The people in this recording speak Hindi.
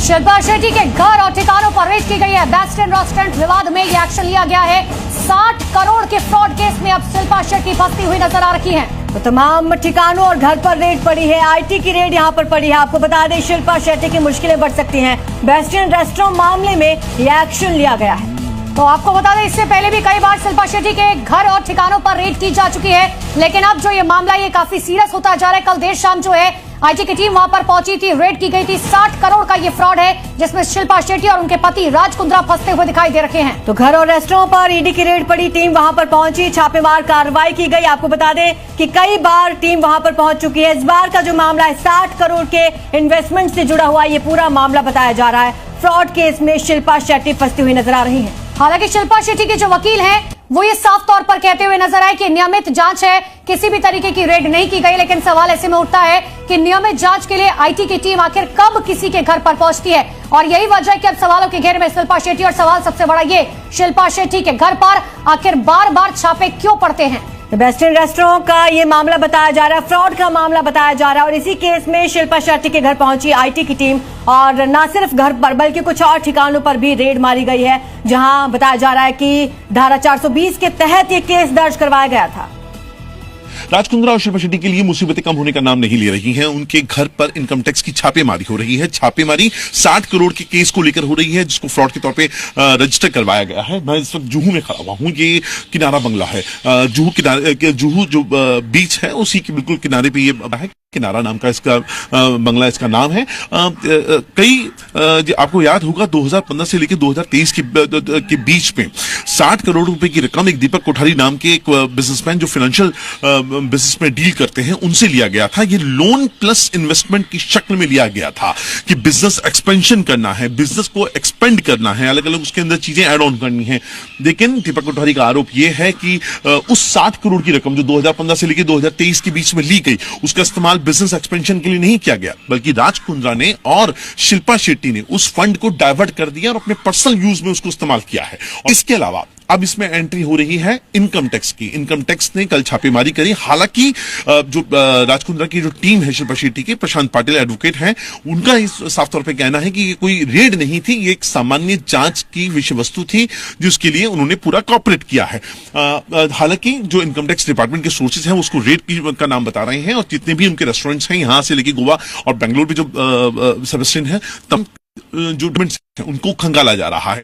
शिल्पा शेट्टी के घर और ठिकानों पर रेड की गई है। बेस्ट रेस्टोरेंट विवाद में ये एक्शन लिया गया है। 60 करोड़ के फ्रॉड केस में अब शिल्पा शेट्टी फंसती हुई नजर आ रही हैं। तो तमाम ठिकानों और घर पर रेड पड़ी है। आईटी की रेड यहां पर पड़ी है। आपको बता दें, शिल्पा शेट्टी की मुश्किलें बढ़ सकती हैं। बेस्ट रेस्टोरेंट मामले में ये एक्शन लिया गया है। तो आपको बता दें, इससे पहले भी कई बार शिल्पा शेट्टी के घर और ठिकानों पर रेड की जा चुकी है, लेकिन अब जो ये मामला ये काफी सीरियस होता जा रहा है। कल देर शाम जो है आईटी की टीम वहां पर पहुंची थी, रेड की गई थी। 60 करोड़ का ये फ्रॉड है जिसमें शिल्पा शेट्टी और उनके पति राज कुंद्रा फंसते हुए दिखाई दे रहे हैं। तो घर और रेस्टोरेंट पर ईडी की रेड पड़ी, टीम वहां पर पहुंची, छापेमार कार्रवाई की गई। आपको बता दें कि कई बार टीम वहां पर पहुंच चुकी है। इस बार का जो मामला है 60 करोड़ के इन्वेस्टमेंट से जुड़ा हुआ ये पूरा मामला बताया जा रहा है। फ्रॉड केस में शिल्पा शेट्टी फंसती हुई नजर आ रही है। हालांकि शिल्पा शेट्टी के जो वकील हैं वो ये साफ तौर पर कहते हुए नजर आए कि नियमित जांच है, किसी भी तरीके की रेड नहीं की गई। लेकिन सवाल ऐसे में उठता है कि नियमित जांच के लिए आईटी की टीम आखिर कब किसी के घर पर पहुंचती है, और यही वजह है कि अब सवालों के घेरे में शिल्पा शेट्टी। और सवाल सबसे बड़ा ये, शिल्पा शेट्टी के घर पर आखिर बार बार छापे क्यों पड़ते हैं। बेस्ट रेस्टोरेंट का ये मामला बताया जा रहा है, फ्रॉड का मामला बताया जा रहा है। और इसी केस में शिल्पा शेट्टी के घर पहुंची आईटी की टीम, और न सिर्फ घर पर बल्कि कुछ और ठिकानों पर भी रेड मारी गई है, जहां बताया जा रहा है कि धारा 420 के तहत ये केस दर्ज करवाया गया था। राज कुंद्रा और शिल्पा शेट्टी के लिए मुसीबतें कम होने का नाम नहीं ले रही हैं। उनके घर पर इनकम टैक्स की छापेमारी हो रही है। छापेमारी 60 करोड़ के केस को लेकर हो रही है, जिसको फ्रॉड के तौर पे रजिस्टर करवाया गया है। मैं इस वक्त जुहू में खड़ा हुआ हूं। ये किनारा बंगला है। जुहू जो बीच है उसी के बिल्कुल किनारे पे ये है। किनारा नाम का इसका बंगला इसका नाम है। आपको याद होगा 2015 से लेकर 2023 के बीच में 60 करोड़ रुपए की रकम एक दीपक कोठारी नाम के एक बिजनेसमैन जो फाइनेंशियल बिजनेस में डील करते हैं उनसे लिया गया था। ये लोन प्लस इन्वेस्टमेंट की शक्ल में लिया गया था कि बिजनेस एक्सपेंशन करना है, बिजनेस को एक्सपेंड करना है, अलग अलग उसके अंदर चीजें ऐड ऑन करनी है। लेकिन दीपक कोठारी का आरोप यह है कि उस 60 करोड़ की रकम जो 2015 से लेकर 2023 के बीच में ली गई, उसका इस्तेमाल बिजनेस एक्सपेंशन के लिए नहीं किया गया, बल्कि राज कुंद्रा ने और शिल्पा शेट्टी ने उस फंड को डाइवर्ट कर दिया और अपने पर्सनल यूज में उसको इस्तेमाल किया है। इसके अलावा अब इसमें एंट्री हो रही है इनकम टैक्स की। इनकम टैक्स ने कल छापेमारी करी। हालांकि जो राज कुंद्रा की जो टीम है शिल्पा शेट्टी की, प्रशांत पाटिल एडवोकेट हैं, उनका इस साफ तौर पे कहना है कि ये कोई रेड नहीं थी, ये एक सामान्य जांच की विषय वस्तु थी जिसके लिए उन्होंने पूरा कॉपरेट किया है। हालांकि जो इनकम टैक्स डिपार्टमेंट के सोर्सेज हैं उसको रेड का नाम बता रहे हैं, और जितने भी उनके रेस्टोरेंट्स हैं यहां से लेकर गोवा और बेंगलोर में जो सबस्टेंट है, तब जो उनको खंगाला जा रहा है।